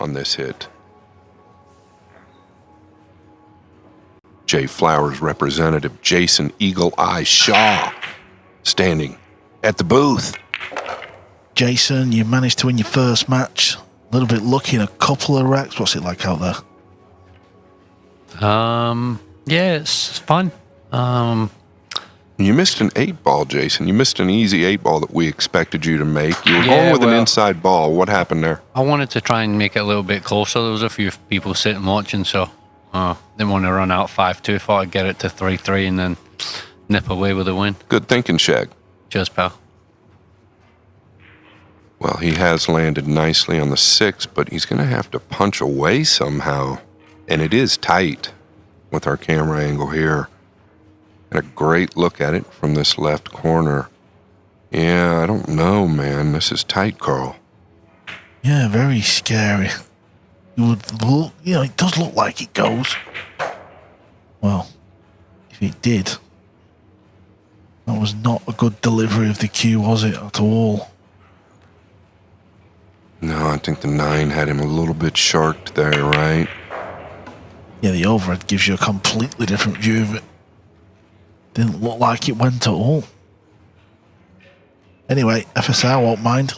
on this hit. Jay Flowers representative Jason Eagle Eye Shaw standing at the booth. Jason, you managed to win your first match. A little bit lucky in a couple of wrecks. What's it like out there? Yeah, it's fun. You missed an 8-ball, Jason. You missed an easy 8-ball that we expected you to make. You were going with an inside ball. What happened there? I wanted to try and make it a little bit closer. There was a few people sitting watching, so didn't want to run out 5-2. Thought I'd get it to 3-3 and then nip away with a win. Good thinking, Shag. Cheers, pal. Well, he has landed nicely on the 6, but he's going to have to punch away somehow. And it is tight with our camera angle here. And a great look at it from this left corner. Yeah, I don't know, man. This is tight, Carl. Yeah, very scary. You would look, it does look like it goes. Well, if it did, that was not a good delivery of the cue, was it, at all? No, I think the 9 had him a little bit sharked there, right? Yeah, the overhead gives you a completely different view of it. Didn't look like it went at all. Anyway, FSR won't mind.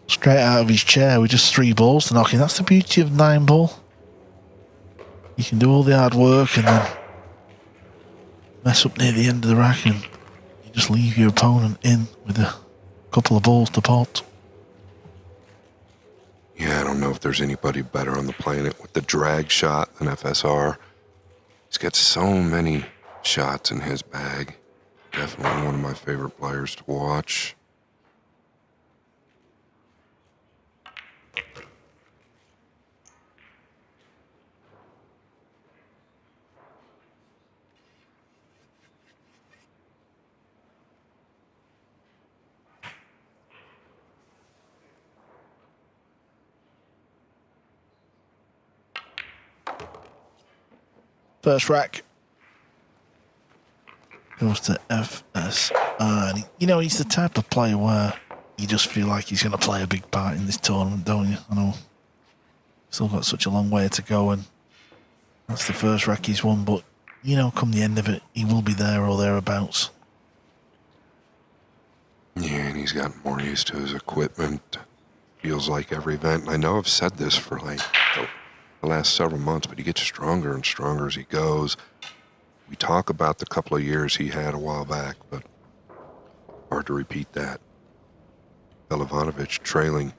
Straight out of his chair with just 3 balls to knock in. That's the beauty of 9-ball. You can do all the hard work and then mess up near the end of the rack and you just leave your opponent in with a couple of balls to pot. Yeah, I don't know if there's anybody better on the planet with the drag shot than FSR. He's got so many shots in his bag. Definitely one of my favorite players to watch. First rack goes to FSR. And he's the type of player where you just feel like he's going to play a big part in this tournament, don't you? I know. Still got such a long way to go, and that's the first rack he's won. But, come the end of it, he will be there or thereabouts. Yeah, and he's gotten more used to his equipment. Feels like every event. And I know I've said this for the last several months, but he gets stronger and stronger as he goes. We talk about the couple of years he had a while back, but hard to repeat that. Belivanovic trailing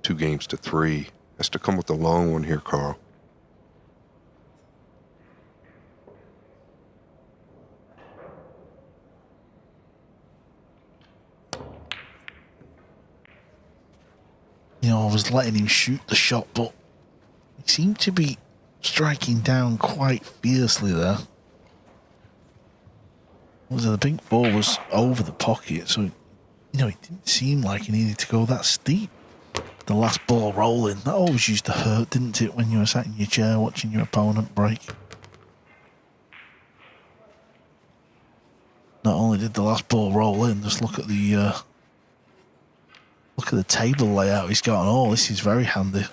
2-3 has to come with a long one here, Carl. I was letting him shoot the shot, but he seemed to be striking down quite fiercely there. The pink 4 was over the pocket, so, it didn't seem like he needed to go that steep. The last ball rolling, that always used to hurt, didn't it, when you were sat in your chair watching your opponent break? Not only did the last ball roll in, just look at the table layout he's got on all. This is very handy.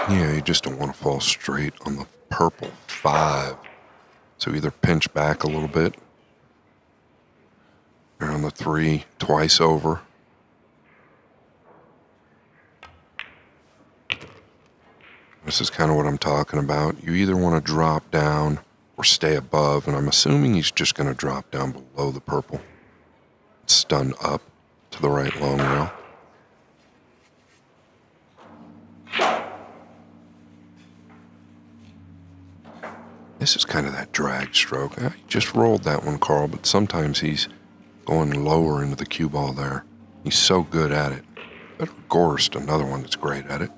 Yeah, you just don't want to fall straight on the purple 5. So either pinch back a little bit, or on the 3 twice over. This is kind of what I'm talking about. You either want to drop down or stay above, and I'm assuming he's just going to drop down below the purple. Stun up to the right long rail. This is kind of that drag stroke. I just rolled that one, Carl, but sometimes he's going lower into the cue ball there. He's so good at it. Better Gorst, another one that's great at it.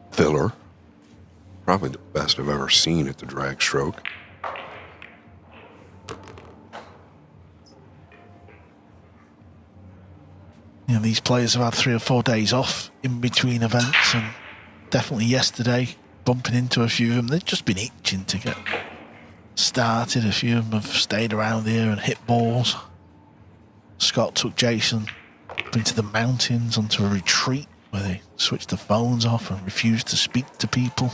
Filler Probably the best I've ever seen at the drag stroke. You know, these players have had 3 or 4 days off in between events, and definitely yesterday, bumping into a few of them, they've just been itching to get started. A few of them have stayed around here and hit balls. Scott took Jason up into the mountains onto a retreat where they switched the phones off and refused to speak to people.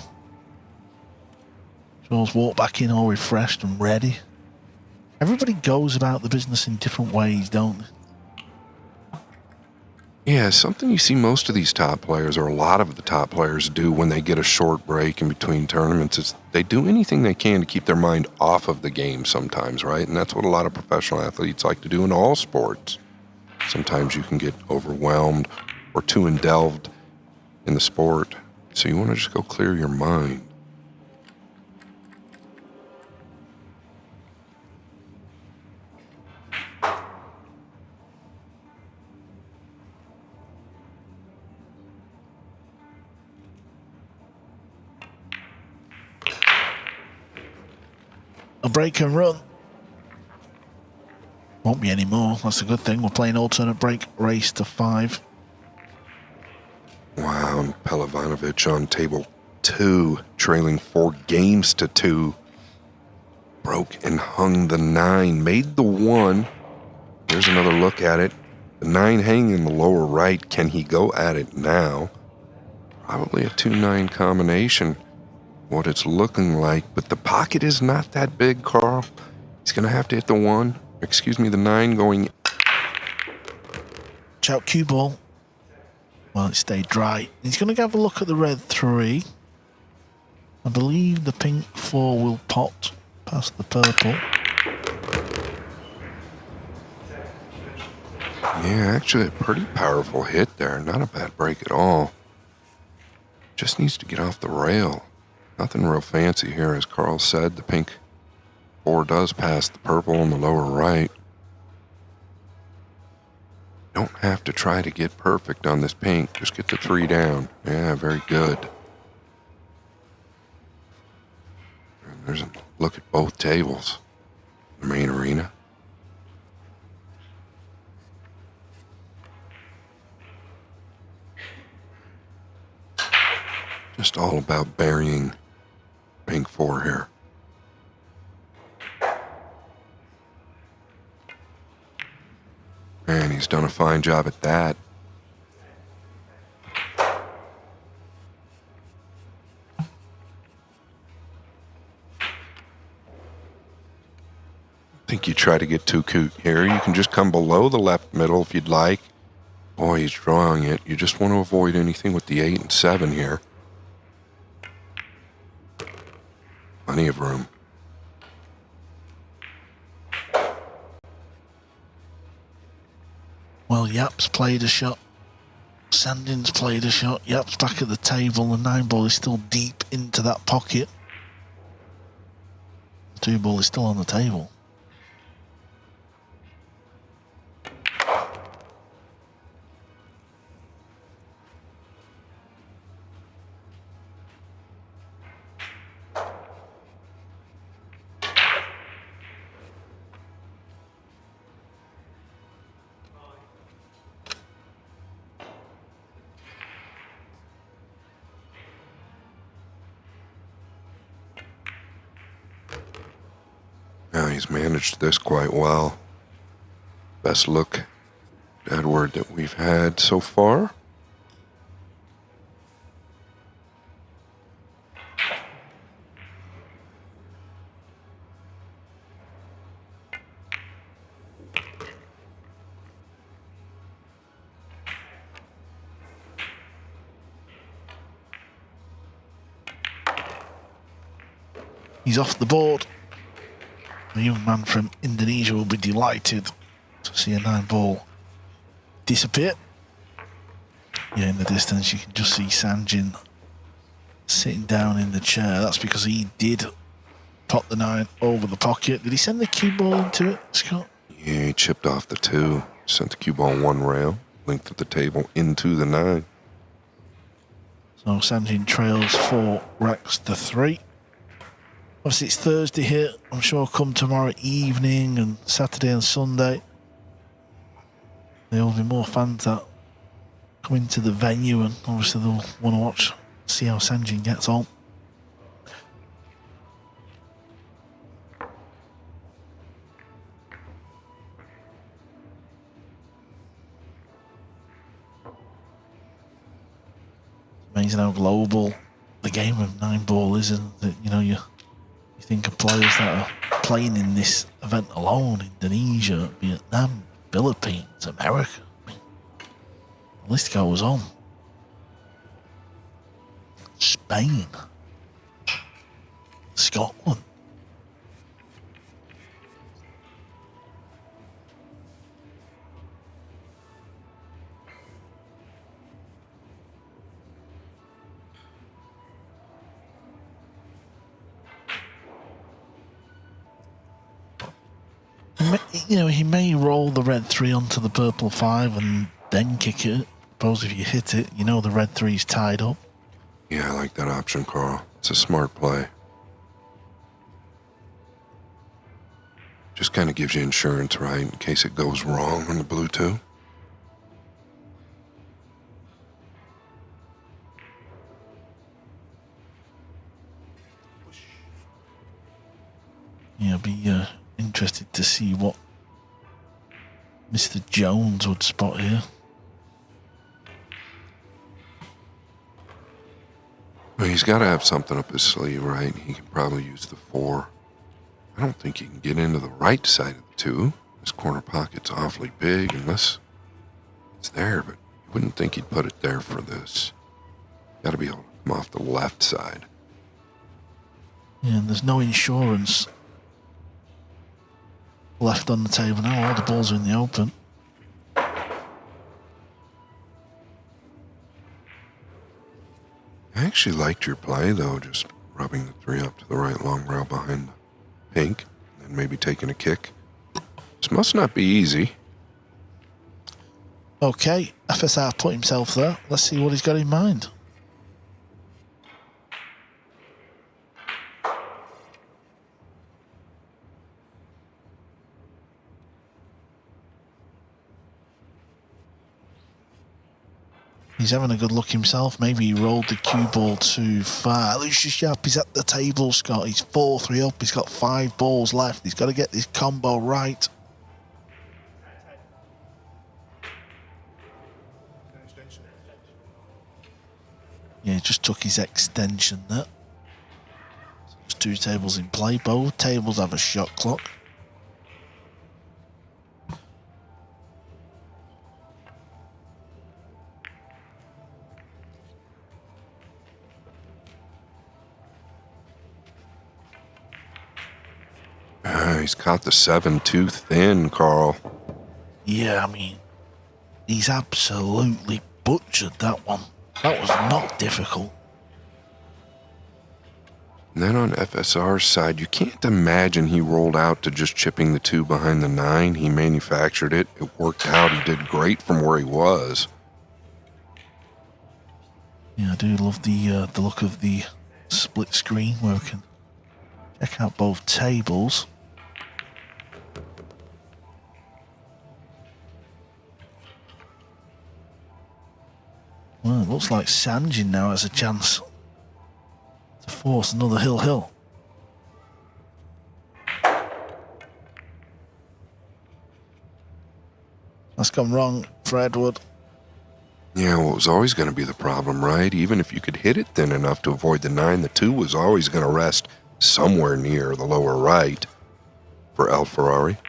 Jules walked back in all refreshed and ready. Everybody goes about the business in different ways, don't they? Yeah, something you see most of these top players, or a lot of the top players, do when they get a short break in between tournaments is they do anything they can to keep their mind off of the game sometimes, right? And that's what a lot of professional athletes like to do in all sports. Sometimes you can get overwhelmed or too indelved in the sport, so you want to just go clear your mind. A break and run. Won't be any more. That's a good thing. We're playing alternate break, race to 5. Wow, and Pelovanovic on table 2, trailing 4 games to 2. Broke and hung the 9, made the 1. Here's another look at it. The 9 hanging in the lower right. Can he go at it now? Probably a 2-9 combination. What it's looking like, but the pocket is not that big, Carl. He's going to have to hit the the 9 going. Chout cue ball. Well, it stayed dry. He's going to have a look at the red 3. I believe the pink 4 will pot past the purple. Yeah, actually a pretty powerful hit there. Not a bad break at all. Just needs to get off the rail. Nothing real fancy here, as Carl said. The pink 4 does pass the purple on the lower right. Don't have to try to get perfect on this pink. Just get the 3 down. Yeah, very good. And there's a look at both tables. The main arena. Just all about burying pink 4 here. And he's done a fine job at that. I think you try to get too cute here. You can just come below the left middle if you'd like. Boy, he's drawing it. You just want to avoid anything with the 8 and 7 here. Plenty of room. Well, Yap's played a shot. Sandin's played a shot. Yap's back at the table. The 9 ball is still deep into that pocket. The 2 ball is still on the table. Now he's managed this quite well. Best look at Edward that we've had so far. He's off the board. The young man from Indonesia will be delighted to see a 9 ball disappear. Yeah, in the distance you can just see Sanjin sitting down in the chair. That's because he did pop the 9 over the pocket. Did he send the cue ball into it, Scott? Yeah, he chipped off the 2, sent the cue ball 1 rail, length of the table into the 9. So Sanjin trails 4 racks to 3. Obviously it's Thursday here. I'm sure come tomorrow evening and Saturday and Sunday, there will be more fans that come into the venue, and obviously they'll want to watch, see how Sanjin gets on. Amazing how global the game of 9-ball is, and that, you know, you think of players that are playing in this event alone: Indonesia, Vietnam, Philippines, America. I mean, the list goes on. Spain, Scotland. You know, he may roll the red 3 onto the purple 5 and then kick it. Suppose if you hit it, you know the red 3's tied up. Yeah, I like that option, Carl. It's a smart play. Just kind of gives you insurance, right, in case it goes wrong on the blue 2. Yeah, I'll be interested to see what Mr. Jones would spot here. Well, he's got to have something up his sleeve, right? He can probably use the 4. I don't think he can get into the right side of the 2. This corner pocket's awfully big, unless it's there, but you wouldn't think he'd put it there for this. Got to be able to come off the left side. Yeah, and there's no insurance left on the table now. All the balls are in the open. I actually liked your play, though, just rubbing the 3 up to the right long rail behind the pink, and then maybe taking a kick. This must not be easy. Okay, FSR put himself there. Let's see what he's got in mind. He's having a good look himself. Maybe he rolled the cue ball too far. Lucius Sharp is at the table, Scott. He's 4-3 up. He's got 5 balls left. He's got to get this combo right. Yeah, he just took his extension there. There's 2 tables in play. Both tables have a shot clock. He's caught the 7 too thin, Carl. Yeah, I mean, he's absolutely butchered that one. That was not difficult. And then on FSR's side, you can't imagine he rolled out to just chipping the 2 behind the 9. He manufactured it. It worked out. He did great from where he was. Yeah, I do love the look of the split screen where we can check out both tables. Well, it looks like Sanjin now has a chance to force another hill. That's gone wrong for Edward. Yeah, well, it was always going to be the problem, right? Even if you could hit it thin enough to avoid the 9, the 2 was always going to rest somewhere near the lower right for El Ferrari.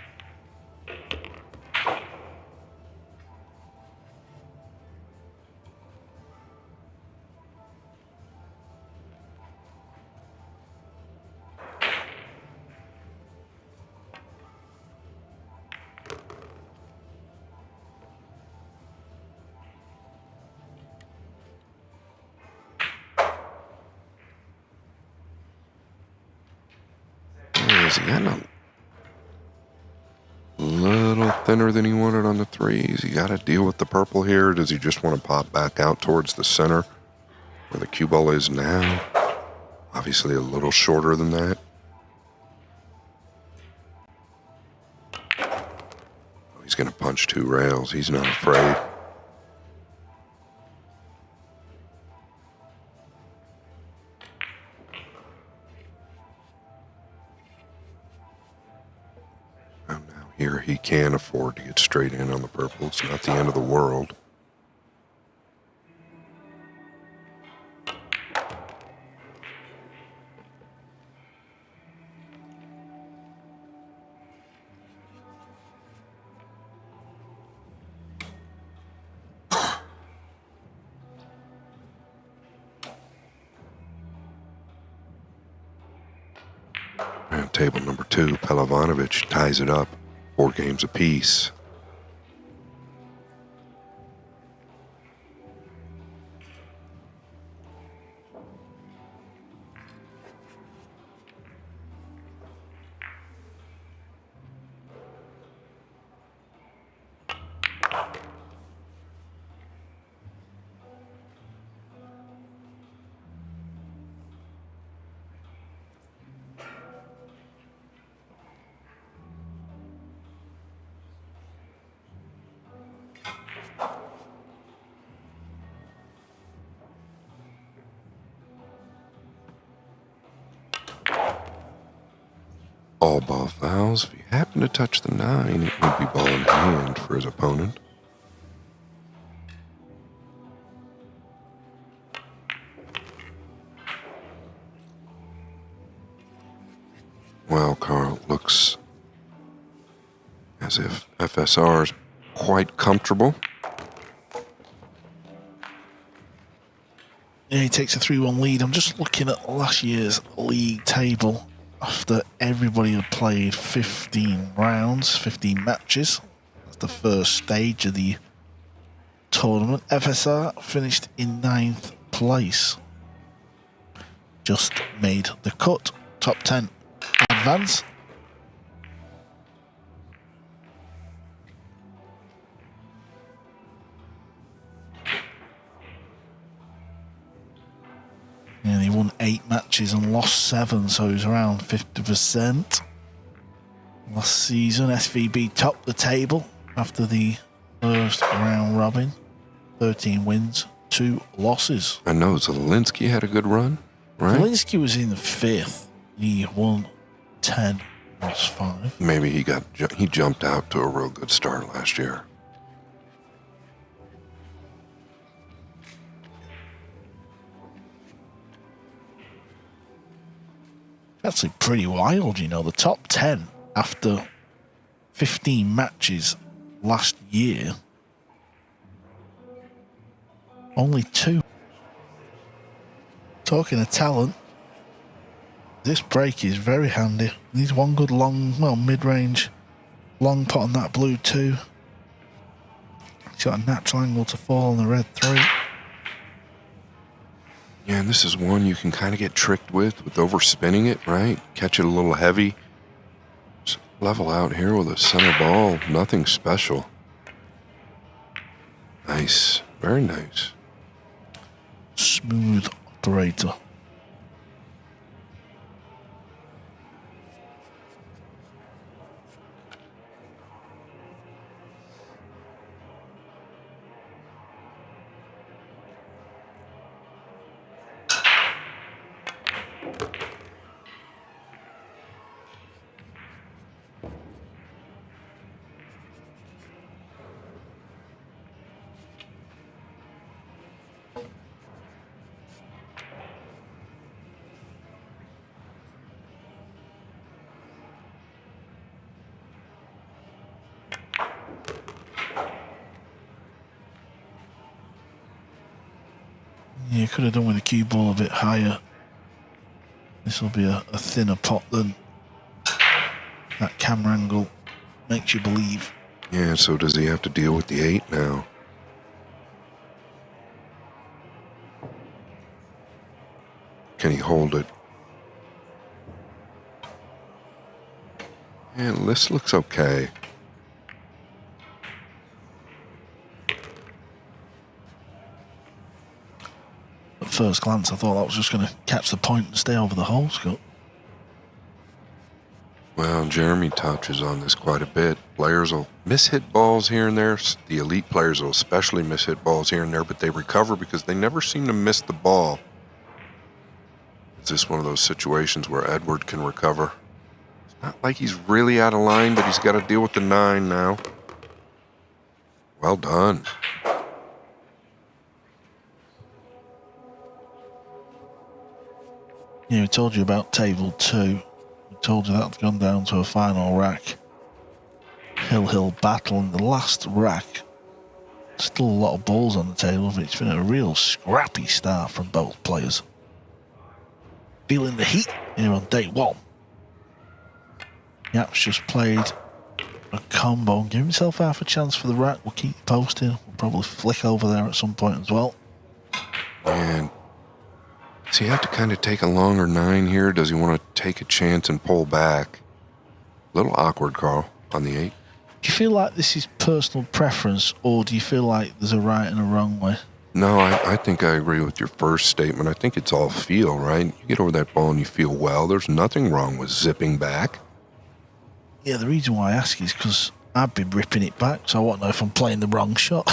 Is he getting a little thinner than he wanted on the 3s? He got to deal with the purple here. Or does he just want to pop back out towards the center? where the cue ball is now. Obviously a little shorter than that. Oh, he's going to punch 2 rails. He's not afraid. Here he can afford to get straight in on the purple. It's not the end of the world. And table number 2, Pelovanovic ties it up. 4 games apiece. All ball fouls. If he happened to touch the 9, it would be ball in hand for his opponent. Well, Carl, it looks as if FSR is quite comfortable. Yeah, he takes a 3-1 lead. I'm just looking at last year's league table. After everybody had played 15 rounds, 15 matches, that's the first stage of the tournament. FSR finished in 9th place. Just made the cut. Top 10 advance. And he won 8 matches and lost 7, so he was around 50%. Last season, SVB topped the table after the first round robin. 13 wins, 2 losses. I know Zielinski had a good run, right? Zielinski was in the 5th. He won 10, lost 5. Maybe he jumped out to a real good start last year. Actually pretty wild, you know, the top 10 after 15 matches last year. Only 2. Talking of talent, this break is very handy. Needs one good long, well, mid-range long pot on that blue 2. He's got a natural angle to fall on the red 3. Yeah, and this is one you can kind of get tricked with overspinning it, right? Catch it a little heavy. Just level out here with a center ball. Nothing special. Nice. Very nice. Smooth operator. Yeah, could have done with the cue ball a bit higher. This will be a thinner pot than that camera angle makes you believe. Yeah, so does he have to deal with the 8 now? Can he hold it? Yeah, this looks okay. first glance, I thought that was just going to catch the point and stay over the hole, Scott. Well, Jeremy touches on this quite a bit. Players will miss-hit balls here and there. The elite players will especially miss-hit balls here and there, but they recover because they never seem to miss the ball. Is this one of those situations where Edward can recover? It's not like he's really out of line, but he's got to deal with the 9 now. Well done. Yeah, we told you about table 2. We told you that's gone down to a final rack. Hill battle in the last rack. Still a lot of balls on the table, but it's been a real scrappy start from both players. Feeling the heat here on day 1. Yap's just played a combo and gave himself half a chance for the rack. We'll keep you posted. We'll probably flick over there at some point as well. And does he have to kind of take a longer 9 here? Does he want to take a chance and pull back? A little awkward, Carl, on the 8. Do you feel like this is personal preference, or do you feel like there's a right and a wrong way? No, I think I agree with your first statement. I think it's all feel, right? You get over that ball and you feel well. There's nothing wrong with zipping back. Yeah, the reason why I ask is because I've been ripping it back, so I want to know if I'm playing the wrong shot.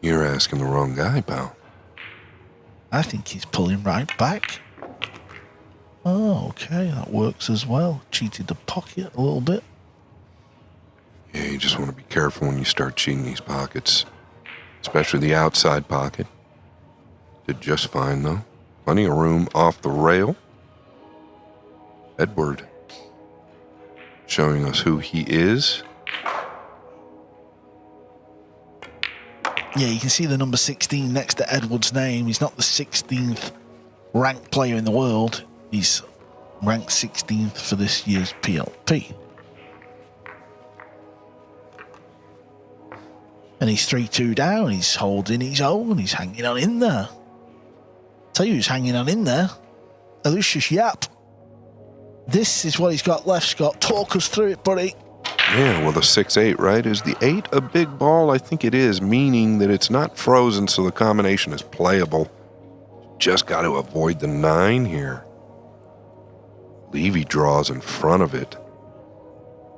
You're asking the wrong guy, pal. I think he's pulling right back. Oh, okay, that works as well. Cheated the pocket a little bit. Yeah, you just want to be careful when you start cheating these pockets, especially the outside pocket. Did just fine, though. Plenty of room off the rail. Edward showing us who he is. Yeah, you can see the number 16 next to Edward's name. He's not the 16th ranked player in the world. He's ranked 16th for this year's PLP. And he's 3-2 down. He's holding his own. He's hanging on in there. Tell you who's hanging on in there. Lucius Yap. This is what he's got left, Scott. Talk us through it, buddy. Yeah, well, the 6-8, right? Is the 8 a big ball? I think it is, meaning that it's not frozen, so the combination is playable. Just got to avoid the 9 here. Levy draws in front of it.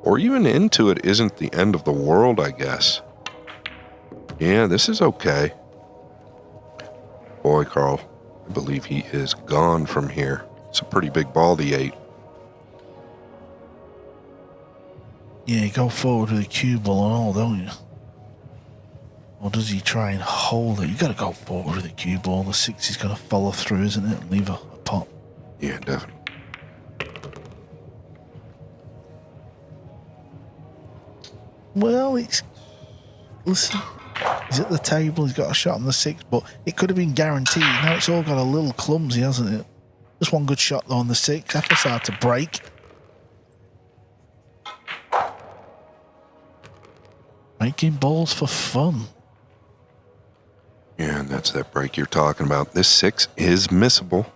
Or even into it isn't the end of the world, I guess. Yeah, this is okay. Boy, Carl, I believe he is gone from here. It's a pretty big ball, the 8. Yeah, you go forward with a cue ball and all, don't you? Or does he try and hold it? You got to go forward with a cue ball. The 6 is going to follow through, isn't it? And leave a pot. Yeah, definitely. Well, it's... Listen, he's at the table. He's got a shot on the 6, but it could have been guaranteed. Now it's all got a little clumsy, hasn't it? Just one good shot, though, on the 6. After start to break. Making balls for fun. Yeah, and that's that break you're talking about. This 6 is missable.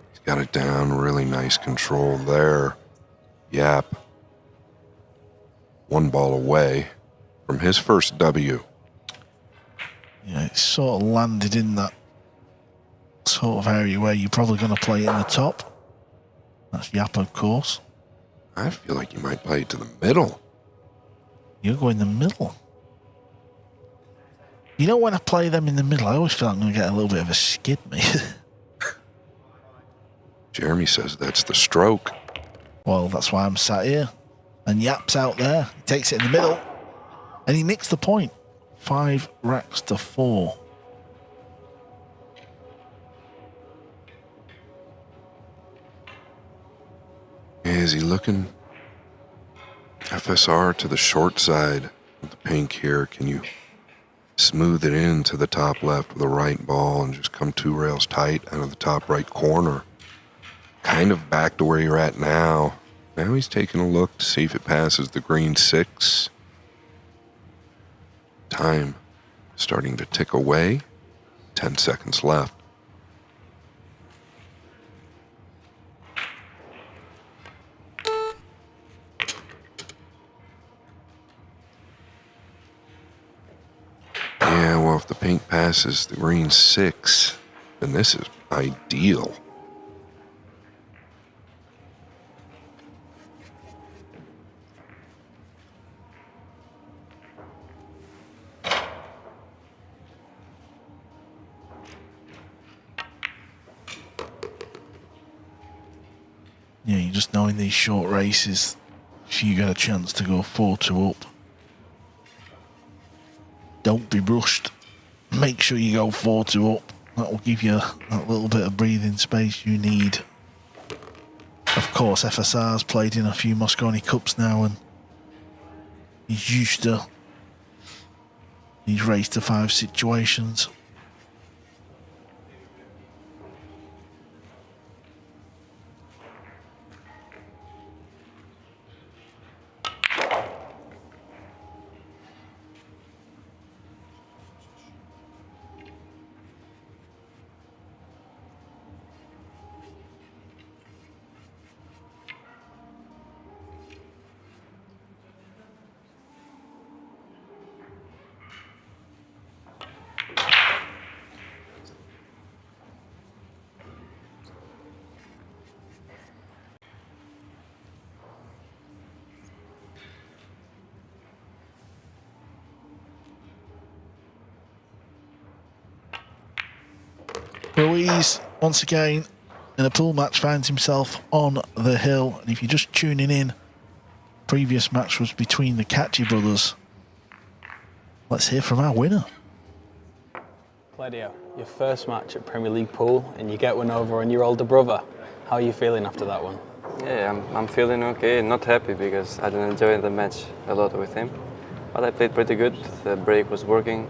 He's got it down. Really nice control there. Yap. 1 ball away from his first W. Yeah, it's sort of landed in that sort of area where you're probably going to play it in the top. That's Yap, of course. I feel like you might play it to the middle. You go in the middle. You know, when I play them in the middle, I always feel I'm going to get a little bit of a skid, mate. Jeremy says that's the stroke. Well, that's why I'm sat here. And Yap's out there. He takes it in the middle. And he nicks the point. 5 racks to 4. Is he looking? FSR to the short side of the pink here. Can you smooth it in to the top left with the right ball and just come 2 rails tight out of the top right corner? Kind of back to where you're at now. Now he's taking a look to see if it passes the green 6. Time starting to tick away. 10 seconds left. Yeah, passes the green 6, then this is ideal. Yeah, you just know in these short races, if you get a chance to go 4-2 up, don't be rushed. Make sure you go 4-2 up. That will give you that little bit of breathing space you need. Of course, FSR's played in a few Mosconi Cups now, and he's used to these race to 5 situations. Ruiz, once again, in a pool match, finds himself on the hill. And if you're just tuning in, previous match was between the Catchy brothers. Let's hear from our winner. Claudio, your first match at Premier League pool, and you get one over on your older brother. How are you feeling after that one? Yeah, I'm feeling okay. Not happy because I didn't enjoy the match a lot with him. But I played pretty good. The break was working.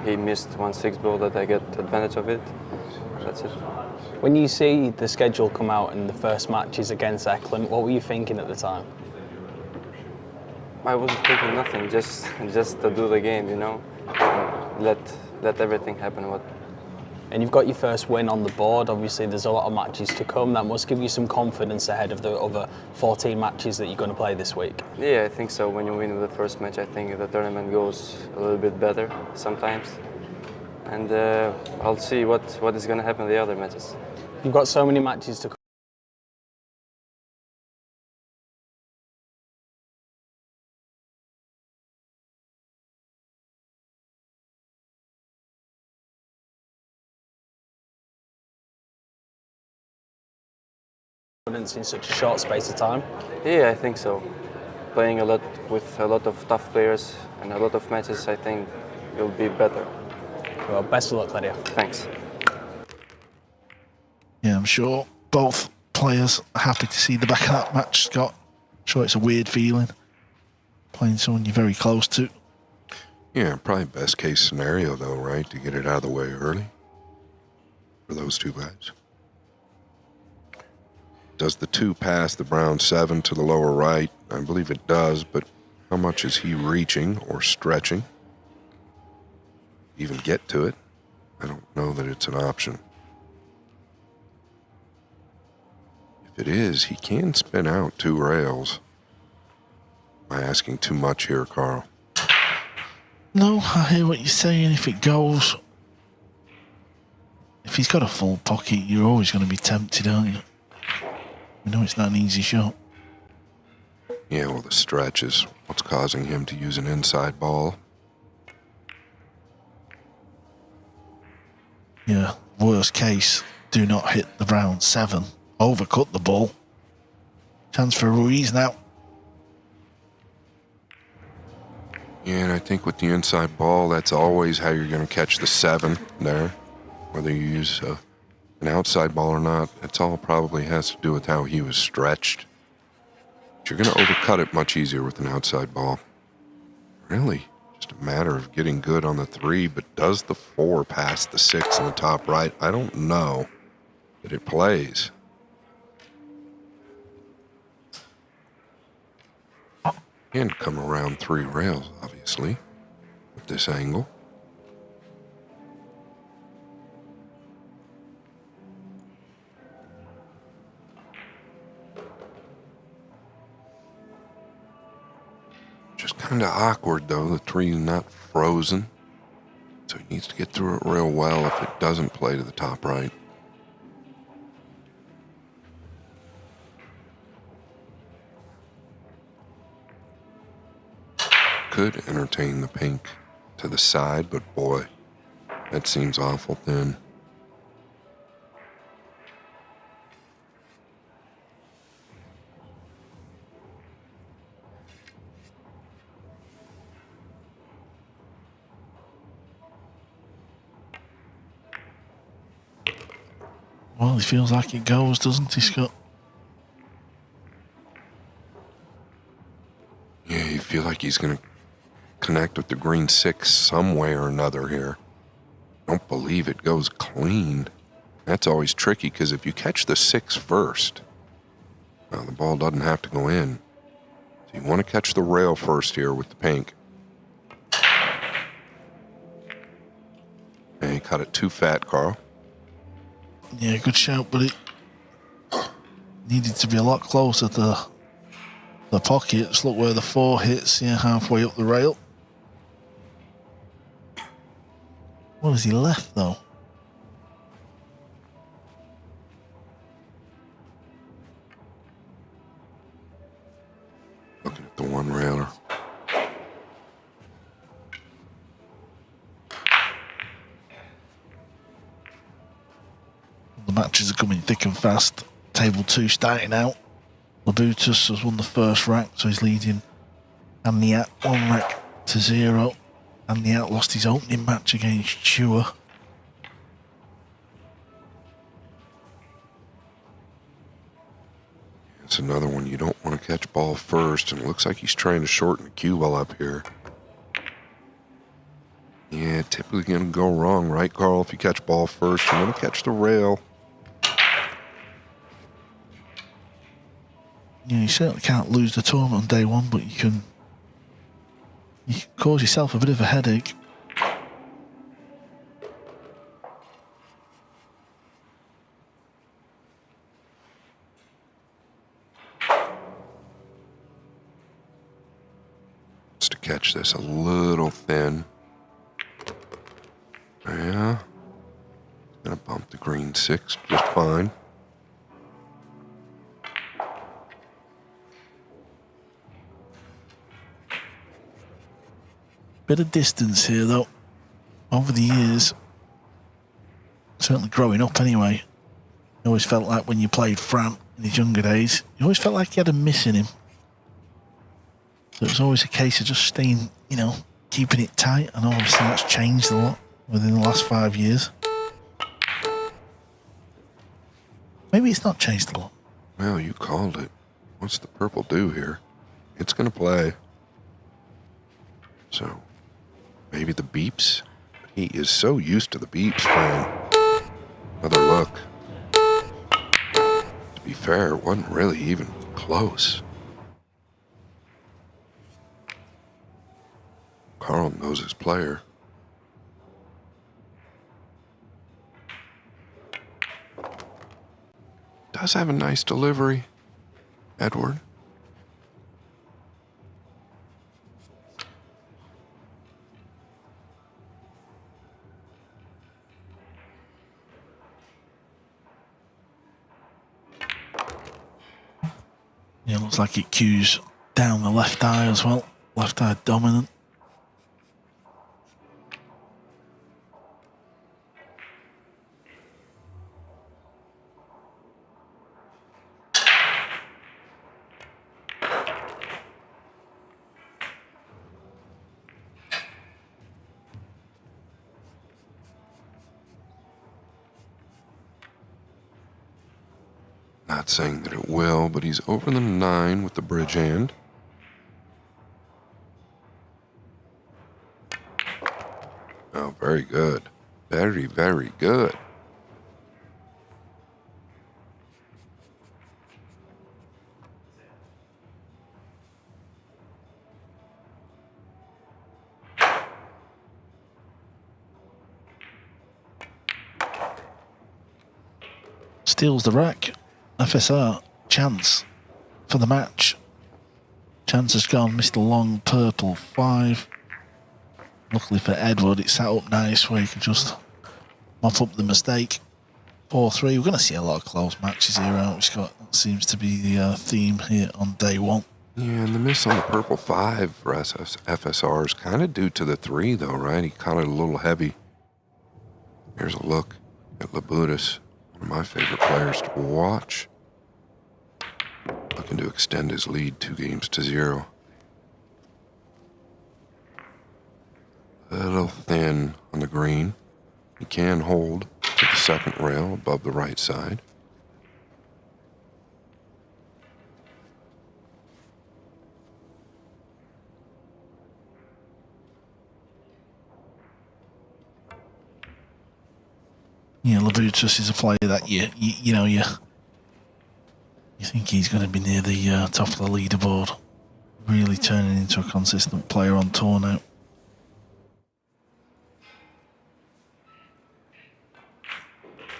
He missed 1-6 ball that I got advantage of it. That's it. When you see the schedule come out and the first match is against Eklund, what were you thinking at the time? I wasn't thinking nothing, just to do the game, you know. Let everything happen. And you've got your first win on the board. Obviously, there's a lot of matches to come. That must give you some confidence ahead of the other 14 matches that you're going to play this week. Yeah, I think so. When you win the first match, I think the tournament goes a little bit better sometimes. And I'll see what is going to happen in the other matches. You've got so many matches to come. In such a short space of time? Yeah, I think so. Playing a lot with a lot of tough players and a lot of matches, I think will be better. Well, best of luck, Claudio. Thanks. Yeah, I'm sure both players are happy to see the back of that match, Scott. I'm sure it's a weird feeling, playing someone you're very close to. Yeah, probably best case scenario though, right? To get it out of the way early for those two guys. Does the 2 pass the brown 7 to the lower right? I believe it does, but how much is he reaching or stretching? Even get to it? I don't know that it's an option. If it is, he can spin out 2 rails. Am I asking too much here, Carl? No, I hear what you're saying. If it goes, if he's got a full pocket, you're always going to be tempted, aren't you? You know it's not an easy shot. Yeah, well, the stretch is what's causing him to use an inside ball. Yeah, worst case, do not hit the brown 7. Overcut the ball. Chance for Ruiz now. Yeah, and I think with the inside ball, that's always how you're going to catch the 7 there. Whether you use an outside ball or not, it's all probably has to do with how he was stretched. But you're going to overcut it much easier with an outside ball. Really, just a matter of getting good on the 3, but does the 4 pass the 6 in the top right? I don't know that it plays. And come around 3 rails, obviously, at this angle. Just kind of awkward, though. The 3 is not frozen. So He needs to get through it real well if it doesn't play to the top right. Could entertain the pink to the side, but boy, that seems awful thin. Well, he feels like it goes, doesn't he, Scott? Yeah, you feel like he's going to connect with the green 6 some way or another here. Don't believe it goes clean. That's always tricky because if you catch the 6 first, well, the ball doesn't have to go in. So you want to catch the rail first here with the pink. And he cut it too fat, Carl. Yeah, good shout, but it needed to be a lot closer to the pockets. Look where the 4 hits, yeah, halfway up the rail. What has he left, though? Looking at the one railer. The matches are coming thick and fast. Table 2 starting out. Labutus has won the first rack, so he's leading Amniat 1 rack to 0. Amniat lost his opening match against Chua. It's another one you don't want to catch ball first, and it looks like he's trying to shorten the cue ball up here. Yeah, typically going to go wrong, right, Carl? If you catch ball first, you're going to catch the rail. Yeah, you certainly can't lose the tournament on day 1, but you can cause yourself a bit of a headache. Just to catch this a little thin. Yeah. Gonna bump the green 6 just fine. Bit of distance here, though. Over the years, certainly growing up anyway, you always felt like when you played Fran in his younger days, you always felt like you had a miss in him. So it was always a case of just staying, keeping it tight. And obviously that's changed a lot within the last 5 years. Maybe it's not changed a lot. Well, you called it. What's the purple do here? It's gonna play. So, maybe the beeps? He is so used to the beeps playing. Another look. To be fair, it wasn't really even close. Carl knows his player. Does have a nice delivery, Edward. Yeah, looks like it cues down the left eye as well. Left eye dominant. Not saying that it will, but he's over the 9 with the bridge hand. Oh, very good. Very, very good. Steals the rack. FSR, chance for the match. Chance has gone, Mr. Long, purple 5. Luckily for Edward, it's set up nice where he can just mop up the mistake. 4-3. We're going to see a lot of close matches here, aren't we, Scott? That seems to be the theme here on day one. Yeah, and the miss on the purple 5 for FSR is kind of due to the 3, though, right? He caught it a little heavy. Here's a look at Labutis, one of my favorite players to watch. Looking to extend his lead 2-0. A little thin on the green. He can hold to the second rail above the right side. Yeah, Labutis is a player that you think he's going to be near the top of the leaderboard, really turning into a consistent player on tour now.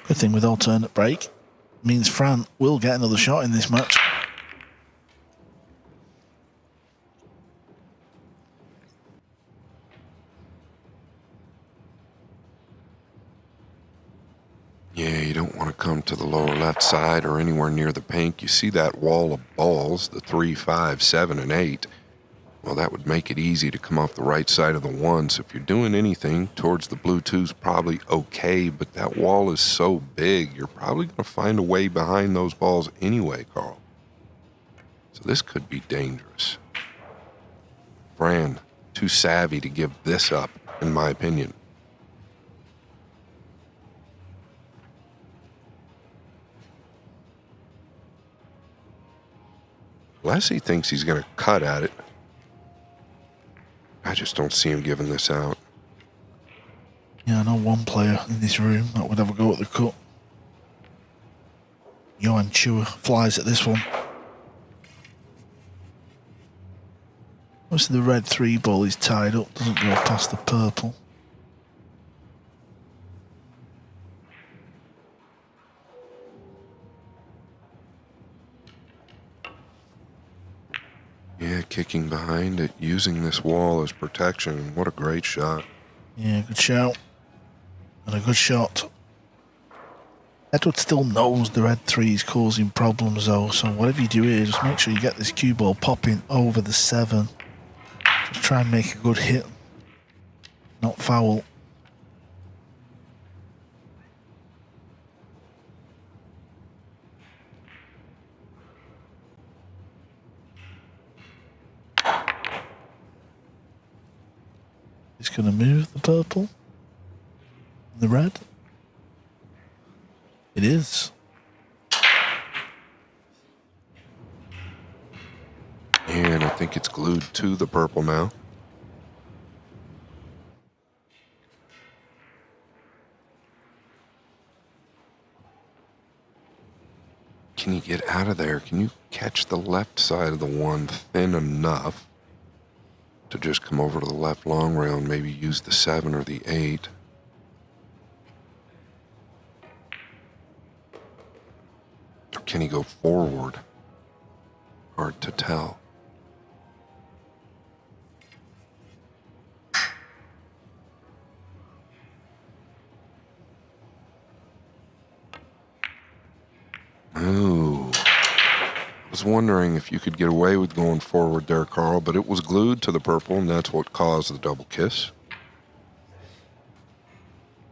Good thing with alternate break means Fran will get another shot in this match. Yeah, you don't want to come to the lower left side or anywhere near the pink. You see that wall of balls, the 3, 5, 7, and 8. Well, that would make it easy to come off the right side of the 1. So if you're doing anything towards the blue 2's probably okay, but that wall is so big, you're probably going to find a way behind those balls anyway, Carl. So this could be dangerous. Fran, too savvy to give this up, in my opinion. Leslie thinks he's going to cut at it. I just don't see him giving this out. Yeah, I know one player in this room that would have a go at the cut. Johan Chua flies at this one. Most of the red 3 ball is tied up, doesn't go past the purple. Yeah, kicking behind it, using this wall as protection. What a great shot. Yeah, good shout. And a good shot. Edward still knows the red 3 is causing problems though, so whatever you do here, just make sure you get this cue ball popping over the 7. Just try and make a good hit. Not foul. It's going to move the purple. The red. It is. And I think it's glued to the purple now. Can you get out of there? Can you catch the left side of the 1 thin enough to just come over to the left long rail and maybe use the 7 or the 8? Or can he go forward? Hard to tell. Ooh. I was wondering if you could get away with going forward there, Carl, but it was glued to the purple, and that's what caused the double kiss.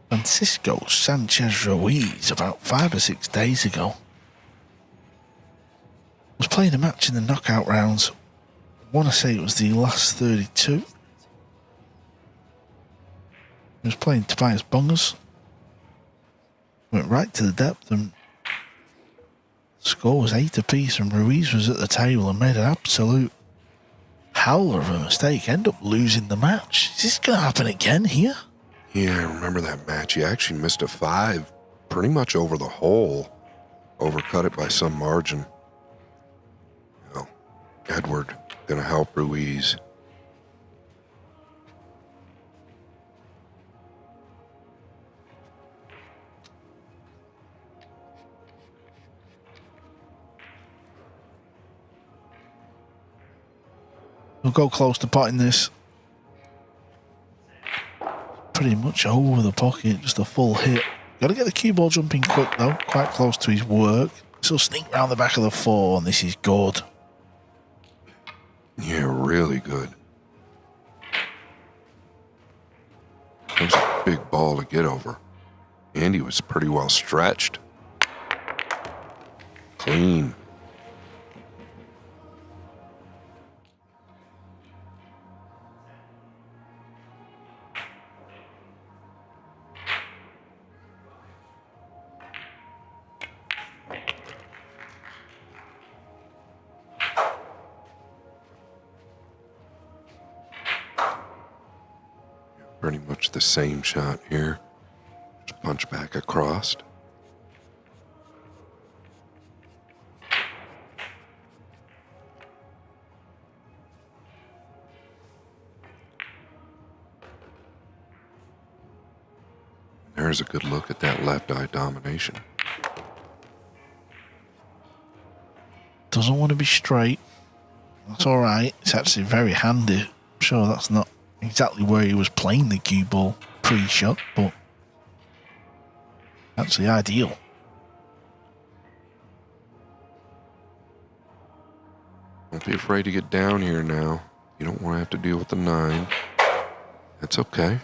Francisco Sánchez Ruiz, about 5 or 6 days ago, was playing a match in the knockout rounds. I want to say it was the last 32. He was playing Tobias Bongers. Went right to the depth and score was 8 apiece, and Ruiz was at the table and made an absolute howler of a mistake. End up losing the match. Is this going to happen again here? Yeah, I remember that match. He actually missed a 5 pretty much over the hole. Overcut it by some margin. Well, Edward going to help Ruiz. We'll go close to potting this. pretty much over the pocket, just a full hit. Got to get the cue ball jumping quick though, quite close to his work. So sneak round the back of the 4, and this is good. Yeah, really good. That was a big ball to get over. Andy was pretty well stretched. Clean. Pretty much the same shot here. Just punch back across. There's a good look at that left eye domination. Doesn't want to be straight. That's all right. It's actually very handy. I'm sure that's not exactly where he was playing the cue ball pre-shot, but actually ideal. Don't be afraid to get down here now. You don't want to have to deal with the 9. That's okay.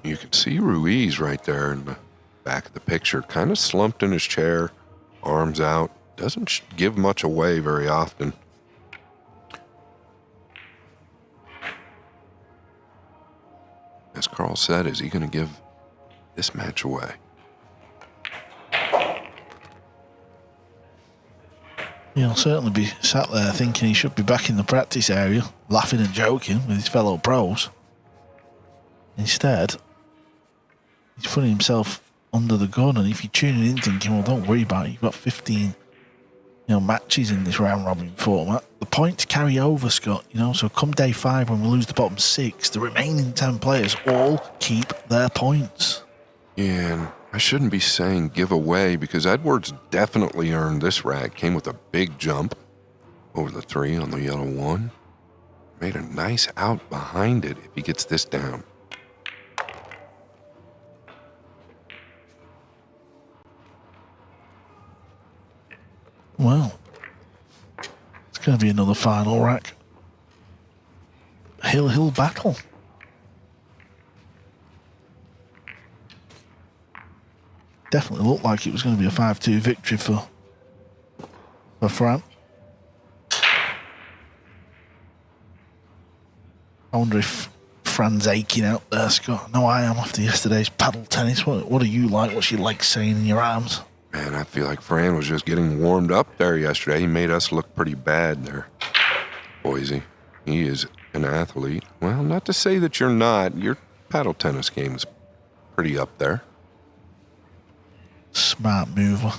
You can see Ruiz right there in the back of the picture, kind of slumped in his chair, arms out. Doesn't give much away very often. As Carl said, is he going to give this match away? He'll certainly be sat there thinking he should be back in the practice area, laughing and joking with his fellow pros. Instead, he's putting himself under the gun, and if you're tuning in thinking, well, don't worry about it, you've got 15 matches in this round robin format, the points carry over, Scott, so come day 5 when we lose the bottom 6, the remaining 10 players all keep their points. Yeah, and I shouldn't be saying give away, because Edwards definitely earned this rack. Came with a big jump over the 3 on the yellow 1. Made a nice out behind it if he gets this down. Well, it's going to be another final rack. Hill battle. Definitely looked like it was going to be a 5-2 victory for Fran. I wonder if Fran's aching out there, Scott. No, I am after yesterday's paddle tennis. What do you like? What's your legs saying in your arms? Man, I feel like Fran was just getting warmed up there yesterday. He made us look pretty bad there. Boise, he is an athlete. Well, not to say that you're not. Your paddle tennis game is pretty up there. Smart mover.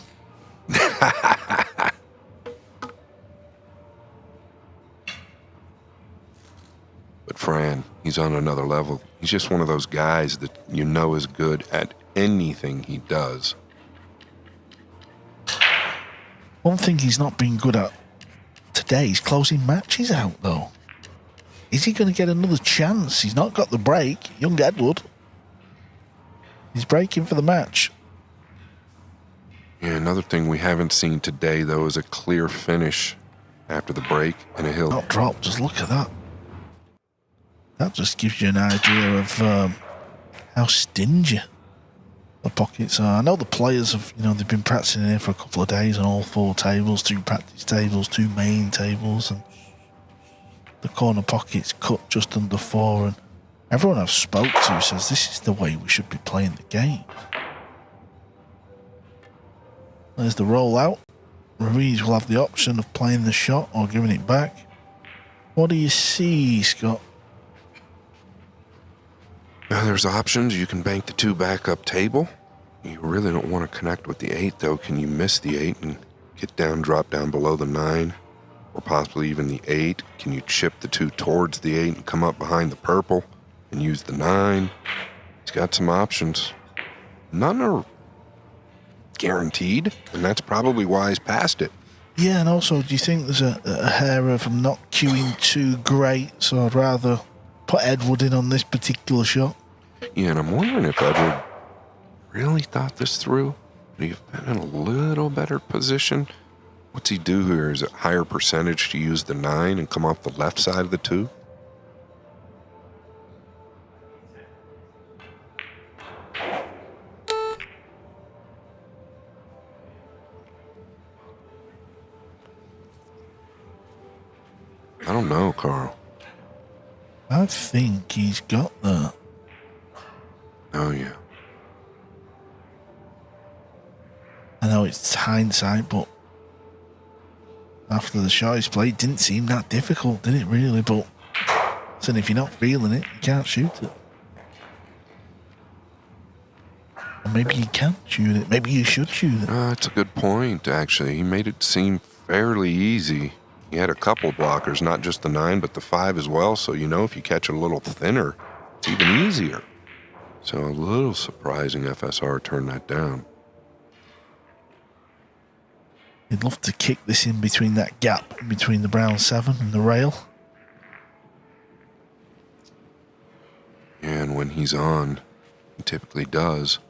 But Fran, he's on another level. He's just one of those guys that is good at anything he does. One thing he's not been good at today is closing matches out, though. Is he going to get another chance? He's not got the break. Young Edward. He's breaking for the match. Yeah, another thing we haven't seen today, though, is a clear finish after the break and a hill. Not drop. Just look at that. That just gives you an idea of how stingy the pockets are. I know the players have, they've been practicing here for a couple of days on all 4 tables, 2 practice tables, 2 main tables, and the corner pockets cut just under 4. And everyone I've spoke to says this is the way we should be playing the game. There's the rollout. Ruiz will have the option of playing the shot or giving it back. What do you see, Scott? Now, there's options. You can bank the 2 backup table. You really don't want to connect with the 8, though. Can you miss the 8 and get down, drop down below the 9? Or possibly even the 8? Can you chip the 2 towards the 8 and come up behind the purple and use the 9? He's got some options. None are guaranteed, and that's probably why he's passed it. Yeah, and also, do you think there's a hair of him not queuing too great? So I'd rather put Edward in on this particular shot. Yeah, and I'm wondering if Edward really thought this through. Would he have been in a little better position? What's he do here? Is it higher percentage to use the 9 and come off the left side of the 2? I don't know, Carl. I think he's got that. Oh, yeah. I know it's hindsight, but after the shot he's played, didn't seem that difficult, did it really? But then if you're not feeling it, you can't shoot it. Or maybe you can shoot it. Maybe you should shoot it. That's a good point, actually. He made it seem fairly easy. He had a couple blockers, not just the 9, but the 5 as well. So, you know, if you catch it a little thinner, it's even easier. So a little surprising FSR turned that down. He'd love to kick this in between that gap between the brown 7 and the rail. And when he's on, he typically does.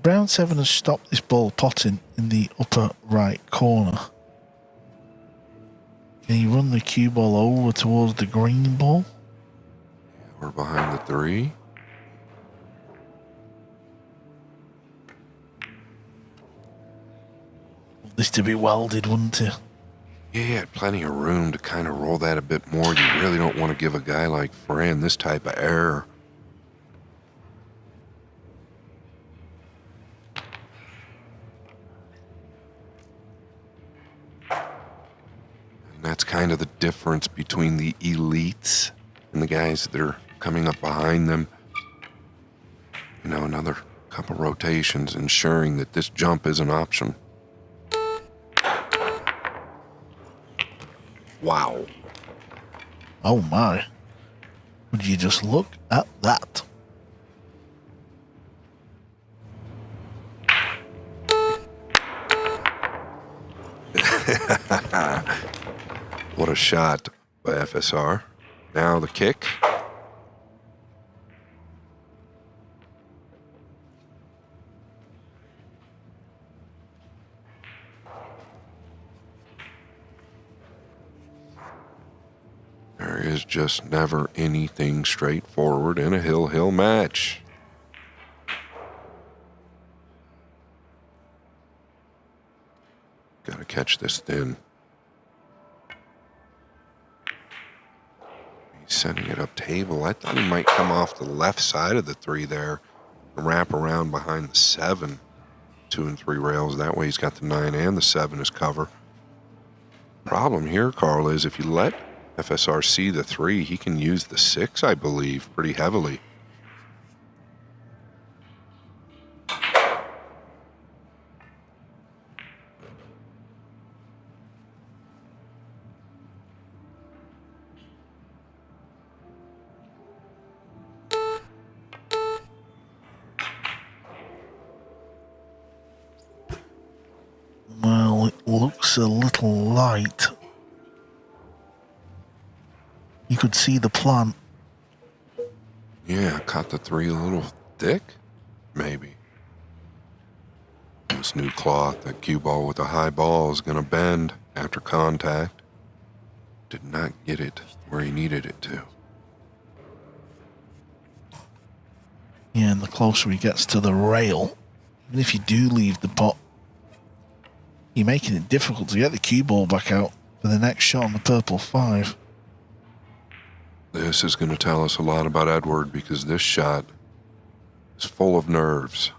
Brown 7 has stopped this ball potting in the upper right corner. Can he run the cue ball over towards the green ball? We're behind the 3. This to be welded, wouldn't it? Yeah, he had plenty of room to kind of roll that a bit more. You really don't want to give a guy like Fran this type of error. And that's kind of the difference between the elites and the guys that are coming up behind them. You know, another couple rotations, ensuring that this jump is an option. Wow. Oh my. Would you just look at that? What a shot by FSR. Now the kick. There is just never anything straightforward in a hill-hill match. Gotta catch this thin. He's setting it up table. I thought he might come off the left side of the 3 there and wrap around behind the 7. 2 and 3 rails. That way he's got the 9 and the 7 as cover. Problem here, Carl, is if you let FSR see the 3, he can use the 6, I believe, pretty heavily. Well, it looks a little light. You could see the plan. Yeah, caught the 3 a little thick, maybe. This new cloth, that cue ball with a high ball is going to bend after contact. Did not get it where he needed it to. Yeah, and the closer he gets to the rail, even if you do leave the pot, you're making it difficult to get the cue ball back out for the next shot on the purple 5. This is going to tell us a lot about Edward because this shot is full of nerves.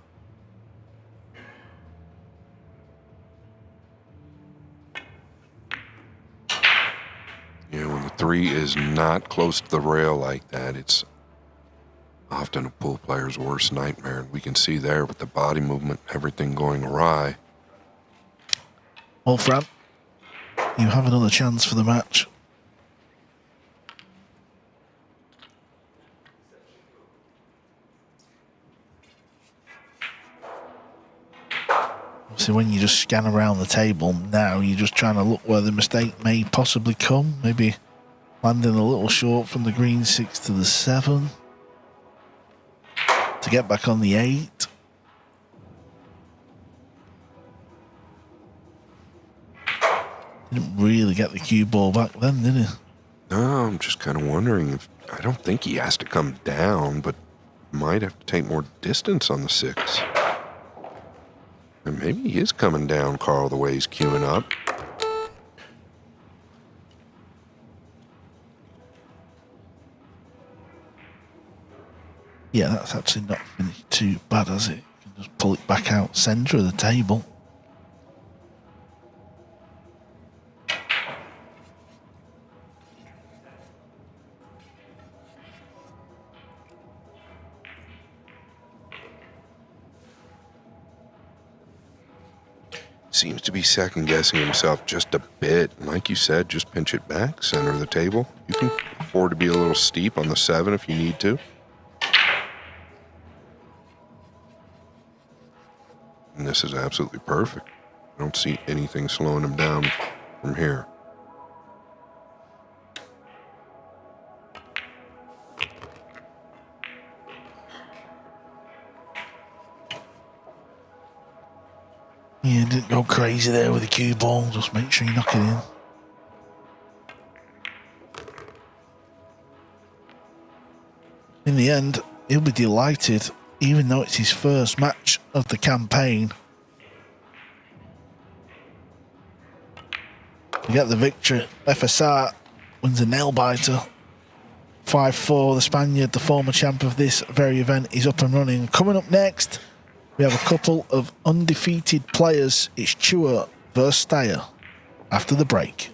You know, when the 3 is not close to the rail like that, it's often a pool player's worst nightmare. And we can see there with the body movement, everything going awry. Well, Fran, you have another chance for the match. So when you just scan around the table now, you're just trying to look where the mistake may possibly come. Maybe landing a little short from the green 6 to the 7 to get back on the 8. Didn't really get the cue ball back then, did he? No, I'm just kind of wondering if I don't think he has to come down, but might have to take more distance on the 6. And maybe he is coming down, Carl, the way he's queuing up. Yeah, that's actually not finished too bad, has it? You can just pull it back out centre of the table. Seems to be second-guessing himself just a bit. Like you said, just pinch it back, center of the table. You can afford to be a little steep on the 7 if you need to. And this is absolutely perfect. I don't see anything slowing him down from here. Yeah, didn't go crazy there with the cue ball. Just make sure you knock it in. In the end, he'll be delighted, even though it's his first match of the campaign, to get the victory. FSR wins a nail-biter. 5-4. The Spaniard, the former champ of this very event, is up and running. Coming up next, we have a couple of undefeated players. It's Chua versus Steyer after the break.